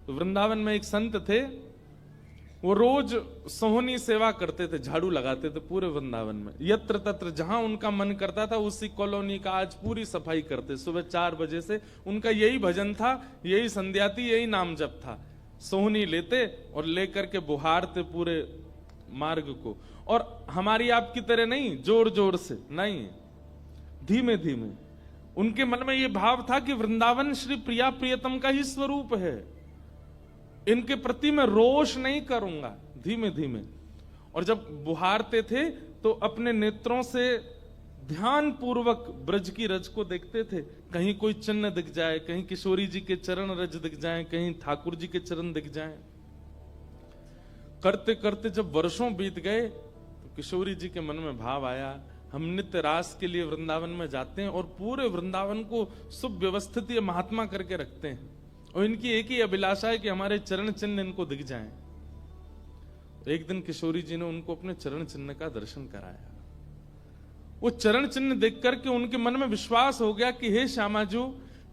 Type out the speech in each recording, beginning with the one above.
तो वृंदावन में एक संत थे, वो रोज सोहनी सेवा करते थे, झाड़ू लगाते थे पूरे वृंदावन में, यत्र तत्र जहां उनका मन करता था उसी कॉलोनी का आज पूरी सफाई करते। सुबह 4 बजे से उनका यही भजन था, यही संध्या थी, यही नाम जप था। सोहनी लेते और लेकर के बुहारते पूरे मार्ग को, और हमारी आपकी तरह नहीं जोर जोर से, नहीं, धीमे धीमे। उनके मन में यह भाव था कि वृंदावन श्री प्रिया प्रियतम का ही स्वरूप है, इनके प्रति मैं रोष नहीं करूंगा, धीमे धीमे। और जब बुहारते थे तो अपने नेत्रों से ध्यान पूर्वक ब्रज की रज को देखते थे, कहीं कोई चिन्ह दिख जाए, कहीं किशोरी जी के चरण रज दिख जाए, कहीं ठाकुर जी के चरण दिख जाए। करते करते जब वर्षों बीत गए तो किशोरी जी के मन में भाव आया, हम नित्य रास के लिए वृंदावन में जाते हैं और पूरे वृंदावन को सुव्यवस्थित ये महात्मा करके रखते हैं, और इनकी एक ही अभिलाषा है कि हमारे चरण चिन्ह इनको दिख जाएं। एक दिन किशोरी जी ने उनको अपने चरण चिन्ह का दर्शन कराया। वो चरण चिन्ह देख करके उनके मन में विश्वास हो गया कि हे श्यामा जो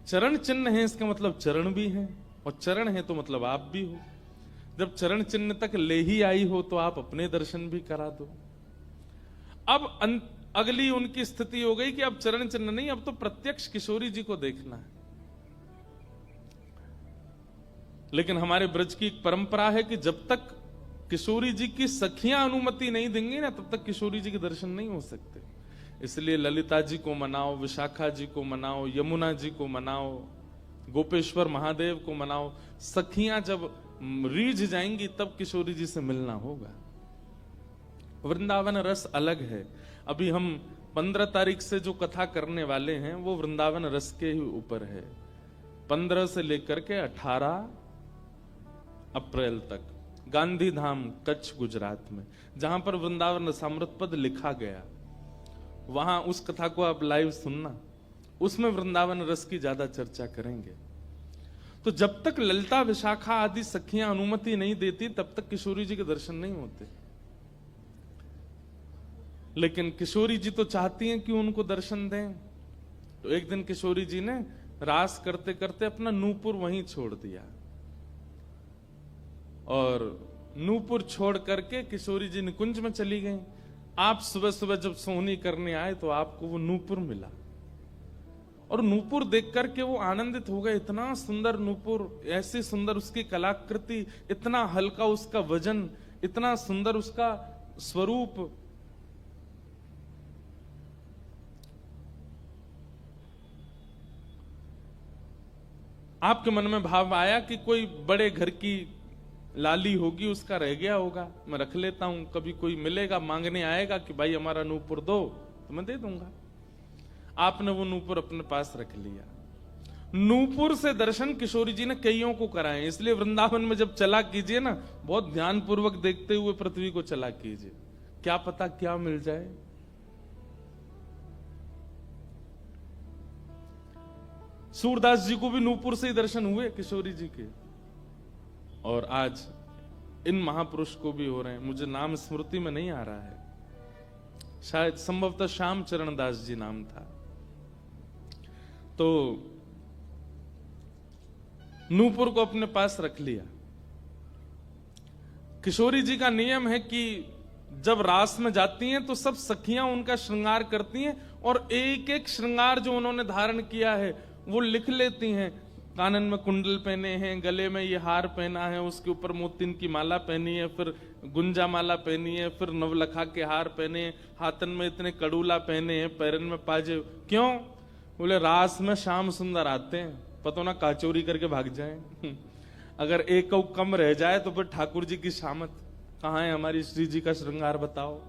चरण चिन्ह है, इसका मतलब चरण भी है, और चरण है तो मतलब आप भी हो। जब चरण चिन्ह तक ले ही आई हो तो आप अपने दर्शन भी करा दो। अब अगली उनकी स्थिति हो गई कि अब चरण चिन्ह नहीं, अब तो प्रत्यक्ष किशोरी जी को देखना है। लेकिन हमारे ब्रज की एक परंपरा है कि जब तक किशोरी जी की सखियां अनुमति नहीं देंगी ना, तब तक किशोरी जी के दर्शन नहीं हो सकते। इसलिए ललिता जी को मनाओ, विशाखा जी को मनाओ, यमुना जी को मनाओ, गोपेश्वर महादेव को मनाओ, सखियां जब रीझ जाएंगी तब किशोरी जी से मिलना होगा। वृंदावन रस अलग है। अभी हम 15 तारीख से जो कथा करने वाले हैं वो वृंदावन रस के ही ऊपर है। 15 से लेकर के 18 अप्रैल तक गांधी धाम कच्छ गुजरात में, जहां पर वृंदावन रसामृत पद लिखा गया, वहां उस कथा को आप लाइव सुनना, उसमें वृंदावन रस की ज्यादा चर्चा करेंगे। तो जब तक ललिता विशाखा आदि सखियां अनुमति नहीं देती तब तक किशोरी जी के दर्शन नहीं होते। लेकिन किशोरी जी तो चाहती हैं कि उनको दर्शन दें। तो एक दिन किशोरी जी ने रास करते करते अपना नूपुर वहीं छोड़ दिया, और नूपुर छोड़ करके किशोरी जी निकुंज में चली गई। आप सुबह सुबह जब सोहनी करने आए तो आपको वो नूपुर मिला, और नूपुर देख करके वो आनंदित हो गए। इतना सुंदर नूपुर, ऐसी सुंदर उसकी कलाकृति, इतना हल्का उसका वजन, इतना सुंदर उसका स्वरूप। आपके मन में भाव आया कि कोई बड़े घर की लाली होगी, उसका रह गया होगा, मैं रख लेता हूं, कभी कोई मिलेगा मांगने आएगा कि भाई हमारा नूपुर दो तो मैं दे दूंगा। आपने वो नूपुर अपने पास रख लिया। नूपुर से दर्शन किशोरी जी ने कईयों को कराए। इसलिए वृंदावन में जब चला कीजिए ना, बहुत ध्यान पूर्वक देखते हुए पृथ्वी को चला कीजिए, क्या पता क्या मिल जाए। सूरदास जी को भी नूपुर से ही दर्शन हुए किशोरी जी के, और आज इन महापुरुष को भी हो रहे हैं। मुझे नाम स्मृति में नहीं आ रहा है, शायद संभवतः श्याम चरण दास जी नाम था। तो नूपुर को अपने पास रख लिया। किशोरी जी का नियम है कि जब रास में जाती हैं तो सब सखियां उनका श्रृंगार करती हैं, और एक एक श्रृंगार जो उन्होंने धारण किया है वो लिख लेती हैं। कानन में कुंडल पहने हैं, गले में ये हार पहना है, उसके ऊपर मोतिन की माला पहनी है, फिर गुंजा माला पहनी है, फिर नवलखा के हार पहने हैं, हाथन में इतने कड़ूला पहने हैं, पैरन में पाजे। क्यों? बोले रास में श्याम सुंदर आते हैं, पता ना काचोरी करके भाग जाएं। अगर एक कम रह जाए तो फिर ठाकुर जी की शामत कहाँ है, हमारी श्री जी का श्रृंगार बताओ।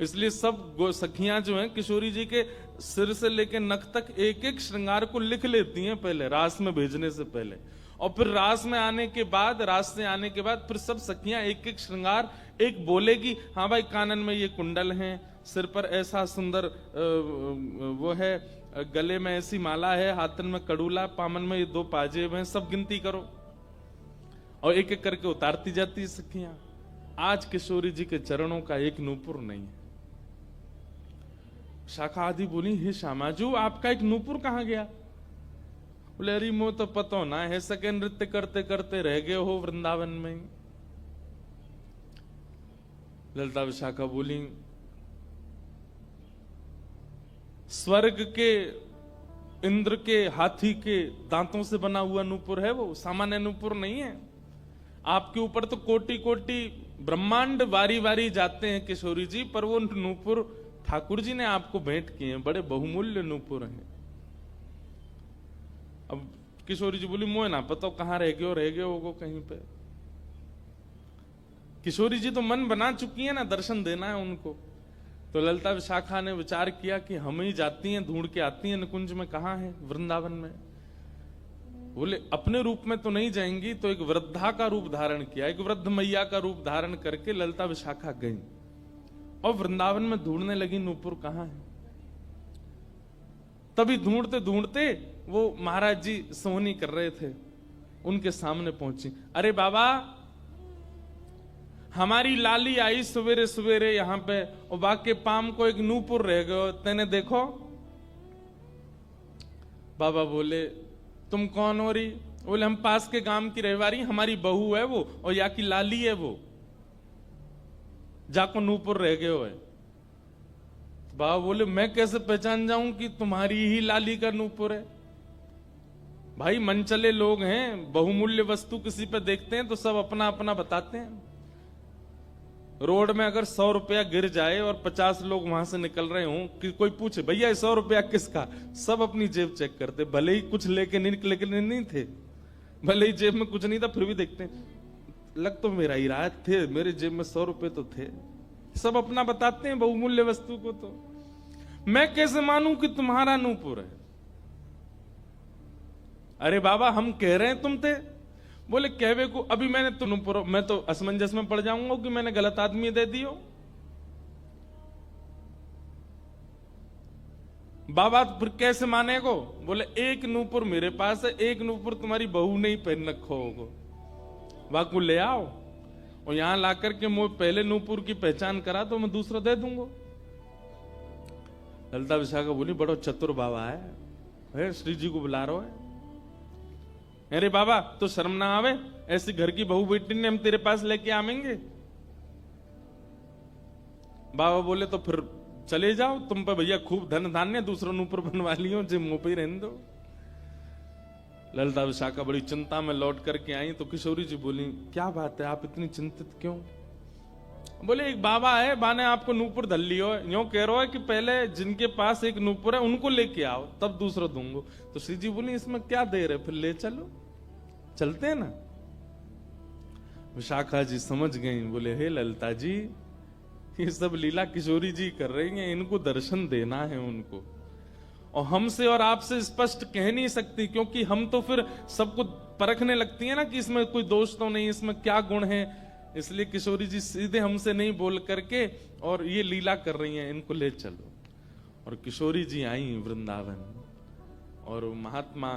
इसलिए सब सखियां जो हैं किशोरी जी के सिर से लेकर नख तक एक एक श्रृंगार को लिख लेती हैं पहले, रास में भेजने से पहले। और फिर रास में आने के बाद, रास से आने के बाद फिर सब सखियां एक एक श्रृंगार, एक बोलेगी हाँ भाई कानन में ये कुंडल हैं, सिर पर ऐसा सुंदर वो है, गले में ऐसी माला है, हाथन में कड़ूला, पामन में ये 2 पाजेब हैं, सब गिनती करो। और एक एक करके उतारती जाती है सखियां। आज किशोरी जी के चरणों का एक नूपुर नहीं है। शाखा आदि बोली हे श्यामाजू आपका एक नूपुर कहां गया? बोले अरे मो तो पतो ना है, सके नृत्य करते करते रह गए हो वृंदावन में। ललिता विशाखा बोली स्वर्ग के इंद्र के हाथी के दांतों से बना हुआ नूपुर है, वो सामान्य नूपुर नहीं है। आपके ऊपर तो कोटि कोटि ब्रह्मांड वारी वारी जाते हैं किशोरी जी, पर वो नूपुर ठाकुर जी ने आपको भेंट किए हैं, बड़े बहुमूल्य नूपुर हैं। अब किशोरी जी बोली मोए ना पता कहां रह गए होगो कहीं पे। किशोरी जी तो मन बना चुकी है ना, दर्शन देना है उनको। तो ललिता विशाखा ने विचार किया कि हम ही जाती हैं, ढूंढ के आती हैं निकुंज में, कहां है, वृंदावन में। बोले अपने रूप में तो नहीं जाएंगी, तो एक वृद्धा का रूप धारण किया, एक वृद्ध मैया का रूप धारण करके ललिता विशाखा गई और वृंदावन में ढूंढने लगी नूपुर कहां है। तभी ढूंढते ढूंढते वो महाराज जी सोहनी कर रहे थे, उनके सामने पहुंची। अरे बाबा हमारी लाली आई सवेरे सवेरे यहाँ पे और बाके पाम को एक नूपुर रह गयो, तेने देखो। बाबा बोले तुम कौन हो रही? बोले हम पास के गांव की रहवारी, हमारी बहू है वो और या की लाली है वो, जाको नूपुर रह गयो है। बाबा बोले मैं कैसे पहचान जाऊं कि तुम्हारी ही लाली का नूपुर है? भाई मनचले लोग हैं, बहुमूल्य वस्तु किसी पे देखते हैं तो सब अपना अपना बताते हैं। रोड में अगर 100 रुपया गिर जाए और 50 लोग वहां से निकल रहे हों, कि कोई पूछे भैया 100 रुपया किसका, सब अपनी जेब चेक करते, भले ही कुछ लेके नहीं थे, भले ही जेब में कुछ नहीं था, फिर भी देखते हैं लग तो मेरा ही रहा थे, मेरे जेब में 100 रुपए तो थे। सब अपना बताते हैं बहुमूल्य वस्तु को। तो मैं कैसे मानूं कि तुम्हारा नूपुर है? अरे बाबा हम कह रहे हैं तुम थे। बोले कहवे को अभी मैंने तो नूपुर, मैं तो असमंजस में पड़ जाऊंगा कि मैंने गलत आदमी दे दियो। बाबा फिर कैसे माने को? बोले एक नूपुर मेरे पास है, एक नूपुर तुम्हारी बहू ने ही पहन रखो होगो, वाकू ले आओ और यहां लाकर के मुझे पहले नूपुर की पहचान करा तो मैं दूसरा दे दूंगा। ललिता विशाखा बोली बड़ो चतुर बाबा है, श्री जी को बुला रहा है। अरे बाबा तो शर्म ना आवे, ऐसी घर की बहू बेटी ने हम तेरे पास लेके आवेंगे? बाबा बोले तो फिर चले जाओ, तुम पे भैया खूब धन धान्य, दूसरा नूपुर बनवा लियो, जो मुंह पे ही रहने दो। ललिता विशाखा बड़ी चिंता में लौट करके आई तो किशोरी जी बोली क्या बात है, आप इतनी चिंतित क्यों? बोले एक बाबा है, बाने आपको नूपुर धल लियो, यूं कह रहा है कि पहले जिनके पास एक नूपुर है उनको लेके आओ तब दूसरा दूंगो। तो श्री जी बोली इसमें क्या देर है, फिर ले चलो, चलते हैं ना। विशाखा जी समझ गई, बोले हे ललिता जी ये सब लीला किशोरी जी कर रही हैं, इनको दर्शन देना है उनको, और हमसे और आपसे स्पष्ट कह नहीं सकती, क्योंकि हम तो फिर सबको परखने लगती है ना कि इसमें कोई दोष तो नहीं, इसमें क्या गुण है। इसलिए किशोरी जी सीधे हमसे नहीं बोल करके और ये लीला कर रही हैं, इनको ले चलो। और किशोरी जी आई वृंदावन और महात्मा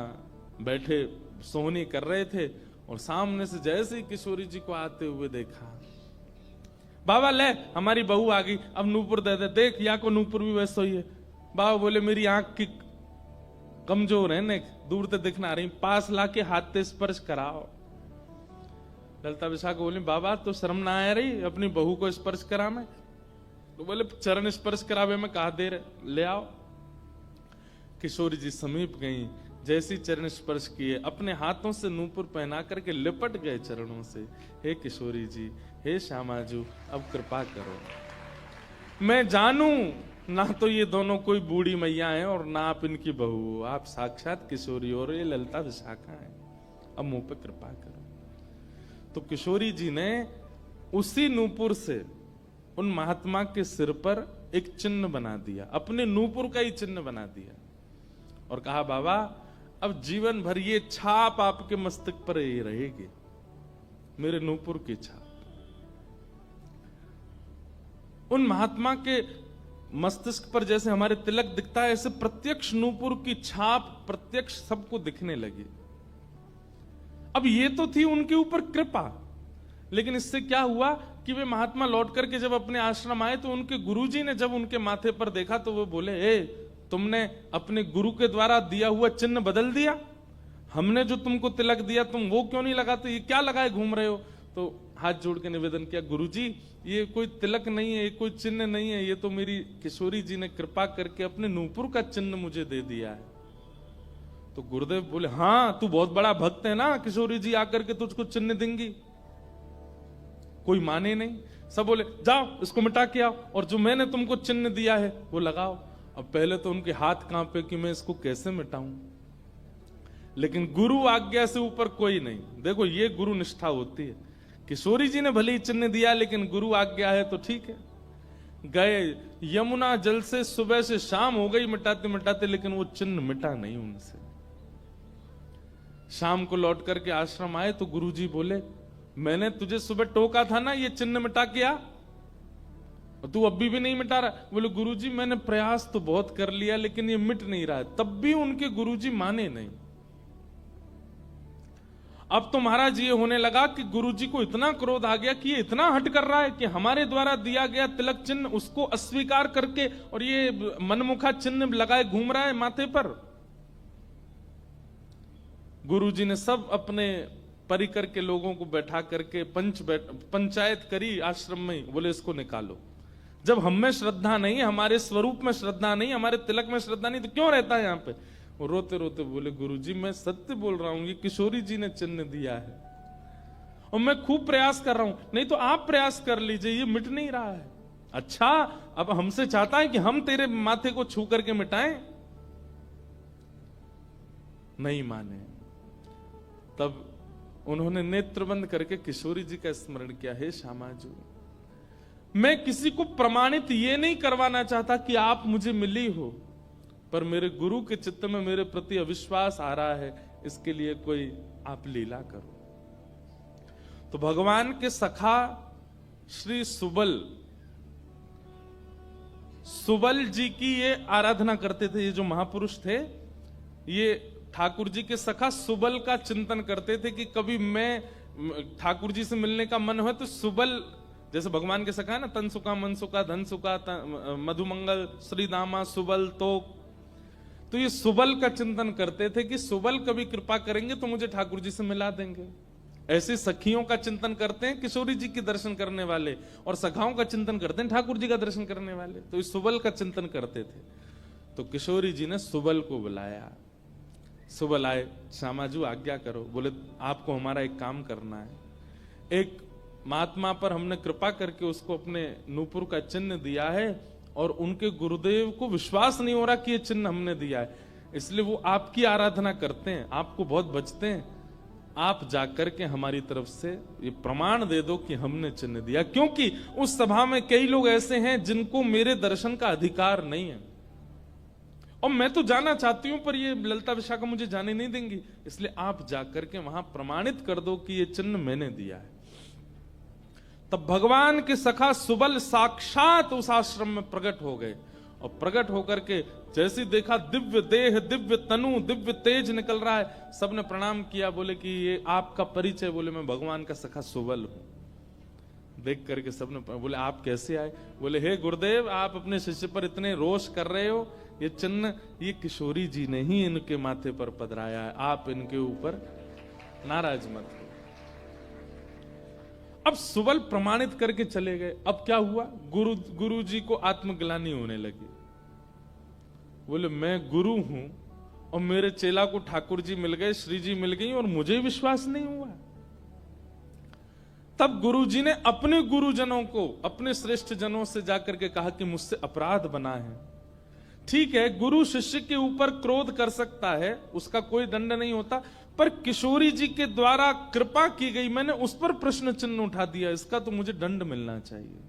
बैठे सोहनी कर रहे थे और सामने से जैसे ही किशोरी जी को आते हुए देखा, बाबा ले हमारी बहू आ गई, अब नूपुर दे दे, देख या को नूपुर भी वैसा ही है। बाबा बोले मेरी आंख की कमजोर है, ने दूर से दिखना रही, पास लाके हाथ से स्पर्श कराओ। ललिता विशाखा बोली बाबा तो शर्म ना आ रही अपनी बहू को स्पर्श करा में? तो बोले चरण स्पर्श करावे में कहा देर, ले आओ। किशोरी जी समीप गई, जैसी चरण स्पर्श किए अपने हाथों से नूपुर पहना करके लिपट गए चरणों से। हे किशोरी जी, हे श्यामाजू, अब कृपा करो, मैं जानू ना तो ये दोनों कोई बूढ़ी मैया हैं और ना आप इनकी बहू, आप साक्षात किशोरी और ये ललिता विशाखा है, अब मुंह पे कृपा करो। तो किशोरी जी ने उसी नूपुर से उन महात्मा के सिर पर एक चिन्ह बना दिया, अपने नूपुर का ही चिन्ह बना दिया और कहा बाबा अब जीवन भर ये छाप आपके मस्तक पर ही रहेगी, मेरे नूपुर की छाप। उन महात्मा के मस्तिष्क पर जैसे हमारे तिलक दिखता है, ऐसे प्रत्यक्ष नूपुर की छाप प्रत्यक्ष सबको दिखने लगी। अब ये तो थी उनके ऊपर कृपा, लेकिन इससे क्या हुआ कि वे महात्मा लौट करके जब अपने आश्रम आए तो उनके गुरुजी ने जब उनके माथे पर देखा तो वो बोले, ए तुमने अपने गुरु के द्वारा दिया हुआ चिन्ह बदल दिया? हमने जो तुमको तिलक दिया तुम वो क्यों नहीं लगाते, ये क्या लगाए घूम रहे हो। तो हाथ जोड़ के निवेदन किया, गुरुजी ये कोई तिलक नहीं है, ये कोई चिन्ह नहीं है, ये तो मेरी किशोरी जी ने कृपा करके अपने नूपुर का चिन्ह मुझे दे दिया है। तो गुरुदेव बोले, हाँ तू बहुत बड़ा भक्त है ना, किशोरी जी आकर के तुझको चिन्ह देंगी। कोई माने नहीं, सब बोले जाओ इसको मिटा के आओ, और जो मैंने तुमको चिन्ह दिया है वो लगाओ। अब पहले तो उनके हाथ कांपे कि मैं इसको कैसे मिटाऊं, लेकिन गुरु आज्ञा से ऊपर कोई नहीं। देखो ये गुरु निष्ठा होती है। किशोरी जी ने भले ही चिन्ह दिया, लेकिन गुरु आज्ञा है तो ठीक है। गए यमुना जल से सुबह से शाम हो गई मिटाते मिटाते, लेकिन वो चिन्ह मिटा नहीं उनसे। शाम को लौट करके आश्रम आए तो गुरुजी बोले, मैंने तुझे सुबह टोका था ना ये चिन्ह मिटा के आ, तू अभी भी नहीं मिटा रहा। बोले गुरुजी मैंने प्रयास तो बहुत कर लिया लेकिन ये मिट नहीं रहा है। तब भी उनके गुरुजी माने नहीं। अब तो महाराज ये होने लगा कि गुरुजी को इतना क्रोध आ गया कि ये इतना हट कर रहा है कि हमारे द्वारा दिया गया तिलक चिन्ह उसको अस्वीकार करके और ये मनमुखा चिन्ह लगाए घूम रहा है माथे पर। गुरुजी ने सब अपने परिकर के लोगों को बैठा करके पंचायत करी आश्रम में। बोले इसको निकालो, जब हम में श्रद्धा नहीं, हमारे स्वरूप में श्रद्धा नहीं, हमारे तिलक में श्रद्धा नहीं, तो क्यों रहता है यहाँ पे। वो रोते रोते बोले गुरुजी मैं सत्य बोल रहा हूं, ये किशोरी जी ने चिन्ह दिया है और मैं खूब प्रयास कर रहा हूं। नहीं तो आप प्रयास कर लीजिए, ये मिट नहीं रहा है। अच्छा अब हमसे चाहता है कि हम तेरे माथे को छू करके मिटाएं। नहीं माने। तब उन्होंने नेत्र बंद करके किशोरी जी का स्मरण किया, हे श्यामाजू मैं किसी को प्रमाणित ये नहीं करवाना चाहता कि आप मुझे मिली हो, पर मेरे गुरु के चित्त में मेरे प्रति अविश्वास आ रहा है, इसके लिए कोई आप लीला करो। तो भगवान के सखा श्री सुबल जी की ये आराधना करते थे। ये जो महापुरुष थे ये ठाकुर जी के सखा सुबल का चिंतन करते थे कि कभी मैं ठाकुर जी से मिलने का मन हो तो सुबल, जैसे भगवान के सखा है ना, तन सुखा मन सुखा धन सुखा मधुमंगल श्रीदामा सुबल, तो ये सुबल का चिंतन करते थे कि सुबल कभी कृपा करेंगे तो मुझे ठाकुर जी से मिला देंगे। ऐसे सखियों का चिंतन करते हैं किशोरी जी के दर्शन करने वाले, और सखाओं का चिंतन करते हैं ठाकुर जी का दर्शन करने वाले। तो इस सुबल का चिंतन करते थे। तो किशोरी जी ने सुबल को बुलाया। सुबल आए, श्यामाजू आज्ञा करो। बोले आपको हमारा एक काम करना है। एक महात्मा पर हमने कृपा करके उसको अपने नूपुर का चिन्ह दिया है और उनके गुरुदेव को विश्वास नहीं हो रहा कि ये चिन्ह हमने दिया है, इसलिए वो आपकी आराधना करते हैं, आपको बहुत बचते हैं। आप जाकर के हमारी तरफ से ये प्रमाण दे दो कि हमने चिन्ह दिया, क्योंकि उस सभा में कई लोग ऐसे हैं जिनको मेरे दर्शन का अधिकार नहीं है और मैं तो जाना चाहती हूं पर ये ललिता विशाखा मुझे जाने नहीं देंगी, इसलिए आप जाकर के वहां प्रमाणित कर दो कि ये चिन्ह मैंने दिया है। तब भगवान के सखा सुबल साक्षात उस आश्रम में प्रकट हो गए और प्रकट होकर के जैसे देखा दिव्य देह, दिव्य तनु, दिव्य तेज निकल रहा है, सबने प्रणाम किया। बोले कि ये आपका परिचय। बोले मैं भगवान का सखा सुबल हूं। देख करके सबने बोले आप कैसे आए। बोले हे गुरुदेव आप अपने शिष्य पर इतने रोष कर रहे हो, ये चिन्ह ये किशोरी जी ने ही इनके माथे पर पधराया है, आप इनके ऊपर नाराज मत हो। अब सुबल प्रमाणित करके चले गए। अब क्या हुआ, गुरु जी को आत्मग्लानि होने लगी। बोले मैं गुरु हूं और मेरे चेला को ठाकुर जी मिल गए, श्री जी मिल गई और मुझे विश्वास नहीं हुआ। तब गुरु जी ने अपने गुरुजनों को, अपने श्रेष्ठ जनों से जाकर के कहा कि मुझसे अपराध बना है। ठीक है, गुरु शिष्य के ऊपर क्रोध कर सकता है, उसका कोई दंड नहीं होता, पर किशोरी जी के द्वारा कृपा की गई, मैंने उस पर प्रश्न चिन्ह उठा दिया, इसका तो मुझे दंड मिलना चाहिए।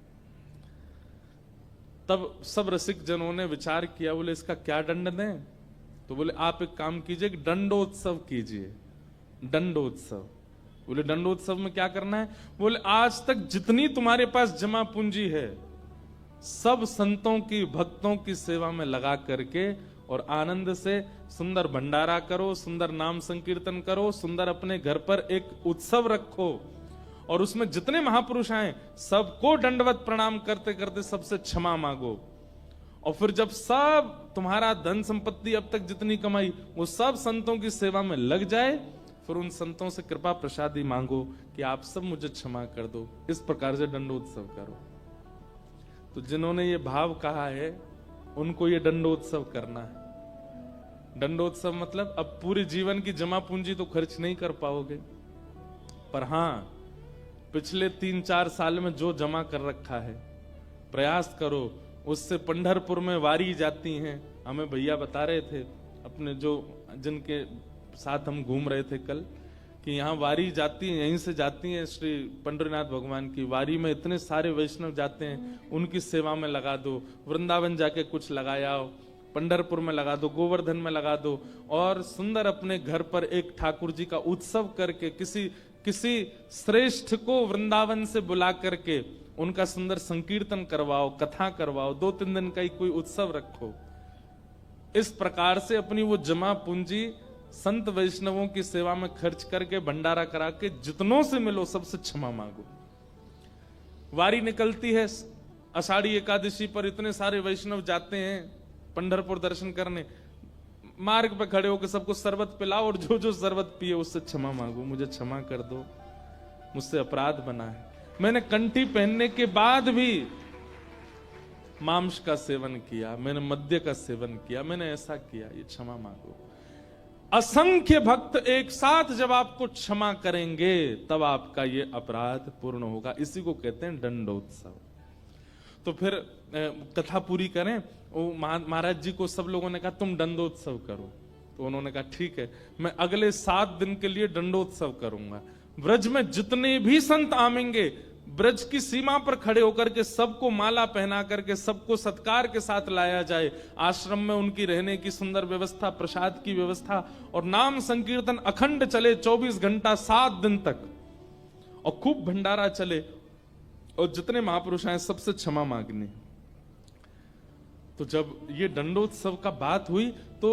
तब सब रसिक जनों ने विचार किया, बोले इसका क्या दंड दें। तो बोले आप एक काम कीजिए, दंडोत्सव कीजिए। दंडोत्सव। बोले दंडोत्सव में क्या करना है। बोले आज तक जितनी तुम्हारे पास जमा पूंजी है सब संतों की, भक्तों की सेवा में लगा करके और आनंद से सुंदर भंडारा करो, सुंदर नाम संकीर्तन करो, सुंदर अपने घर पर एक उत्सव रखो और उसमें जितने महापुरुष आए सबको दंडवत प्रणाम करते करते सबसे क्षमा मांगो और फिर जब सब तुम्हारा धन संपत्ति अब तक जितनी कमाई वो सब संतों की सेवा में लग जाए, फिर उन संतों से कृपा प्रसादी मांगो कि आप सब मुझे क्षमा कर दो। इस प्रकार से दंडोत्सव करो। तो जिन्होंने ये भाव कहा है उनको ये दंडोत्सव करना है। दंडोत्सव मतलब अब पूरे जीवन की जमा पूंजी तो खर्च नहीं कर पाओगे, पर हां पिछले 3-4 साल में जो जमा कर रखा है प्रयास करो उससे। पंढरपुर में वारी जाती हैं, हमें भैया बता रहे थे अपने जो जिनके साथ हम घूम रहे थे कल, कि यहाँ वारी जाती है, यहीं से जाती है श्री पंडरीनाथ भगवान की वारी में इतने सारे वैष्णव जाते हैं, उनकी सेवा में लगा दो। वृंदावन जाके कुछ लगाया हो, पंढरपुर में लगा दो, गोवर्धन में लगा दो, और सुंदर अपने घर पर एक ठाकुर जी का उत्सव करके किसी श्रेष्ठ को वृंदावन से बुला करके उनका सुंदर संकीर्तन करवाओ, कथा करवाओ, 2-3 दिन का ही कोई उत्सव रखो। इस प्रकार से अपनी वो जमा पूंजी संत वैष्णवों की सेवा में खर्च करके भंडारा करा के जितनों से मिलो सबसे क्षमा मांगो। वारी निकलती है आषाढ़ी एकादशी पर, इतने सारे वैष्णव जाते हैं पंढरपुर दर्शन करने, मार्ग पे खड़े होकर सबको शरबत पिलाओ और जो जो शरबत पिए उससे क्षमा मांगो, मुझे क्षमा कर दो, मुझसे अपराध बना है, मैंने कंठी पहनने के बाद भी मांस का सेवन किया, मैंने मद्य का सेवन किया, मैंने ऐसा किया, ये क्षमा मांगो। असंख्य भक्त एक साथ जब आपको क्षमा करेंगे तब आपका ये अपराध पूर्ण होगा। इसी को कहते हैं दंडोत्सव। तो फिर कथा पूरी करें। वो महाराज जी को सब लोगों ने कहा तुम दंडोत्सव करो, तो उन्होंने कहा ठीक है, मैं अगले 7 दिन के लिए दंडोत्सव करूंगा। ब्रज में जितने भी संत आवेंगे ब्रज की सीमा पर खड़े होकर के सबको माला पहना करके सबको सत्कार के साथ लाया जाए। आश्रम में उनकी रहने की सुंदर व्यवस्था, प्रसाद की व्यवस्था, और नाम संकीर्तन अखंड चले 24 घंटा 7 दिन तक, और खूब भंडारा चले, और जितने महापुरुष आए सबसे क्षमा मांगनी। तो जब ये दंडोत्सव का बात हुई तो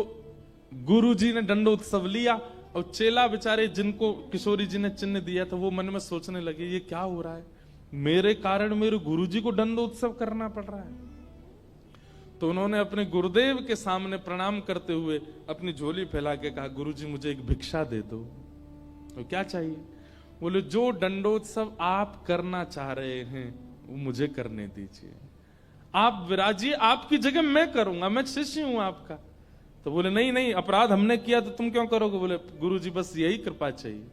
गुरु जी ने दंडोत्सव लिया, और चेला बेचारे जिनको किशोरी जी ने चिन्ह दिया था वो मन में सोचने लगे ये क्या हो रहा है, मेरे कारण मेरे गुरुजी को दंडोत्सव करना पड़ रहा है। तो उन्होंने अपने गुरुदेव के सामने प्रणाम करते हुए अपनी झोली फैला के कहा गुरुजी मुझे एक भिक्षा दे दो। तो क्या चाहिए? बोले जो दंडोत्सव आप करना चाह रहे हैं वो मुझे करने दीजिए, आप विराजिए, आपकी जगह मैं करूंगा, मैं शिष्य हूं आपका। तो बोले नहीं नहीं, अपराध हमने किया तो तुम क्यों करोगे? बोले गुरुजी बस यही कृपा चाहिए।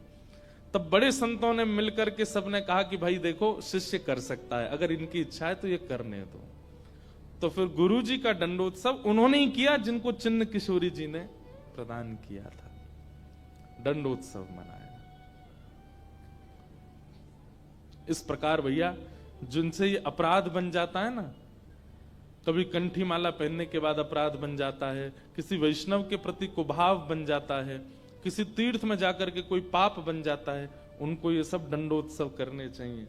तब बड़े संतों ने मिलकर के सबने कहा कि भाई देखो शिष्य कर सकता है, अगर इनकी इच्छा है तो ये करने दो। तो फिर गुरुजी का दंडोत्सव उन्होंने ही किया जिनको चिन्ह किशोरी जी ने प्रदान किया था, दंडोत्सव मनाया। इस प्रकार भैया जिनसे ये अपराध बन जाता है ना, कभी कंठी माला पहनने के बाद अपराध बन जाता है, किसी वैष्णव के प्रति कुभाव बन जाता है, किसी तीर्थ में जाकर के कोई पाप बन जाता है, उनको ये सब दंडोत्सव करने चाहिए।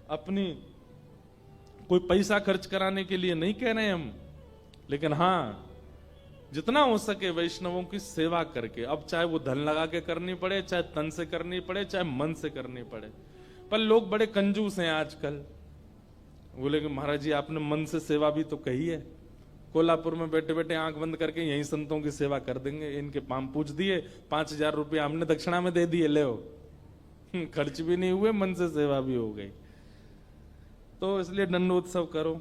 अपनी कोई पैसा खर्च कराने के लिए नहीं कह रहे हम, लेकिन हाँ जितना हो सके वैष्णवों की सेवा करके, अब चाहे वो धन लगा के करनी पड़े, चाहे तन से करनी पड़े, चाहे मन से करनी पड़े। पर लोग बड़े कंजूस हैं आजकल, बोले कि महाराज जी आपने मन से सेवा भी तो कही है, कोल्हापुर में बैठे बैठे आंख बंद करके यही संतों की सेवा कर देंगे, इनके पाम पूछ दिए, 5000 रुपया हमने दक्षिणा में दे दिए, ले खर्च भी नहीं हुए, मन से सेवा भी हो गई। तो इसलिए दंडोत्सव करो।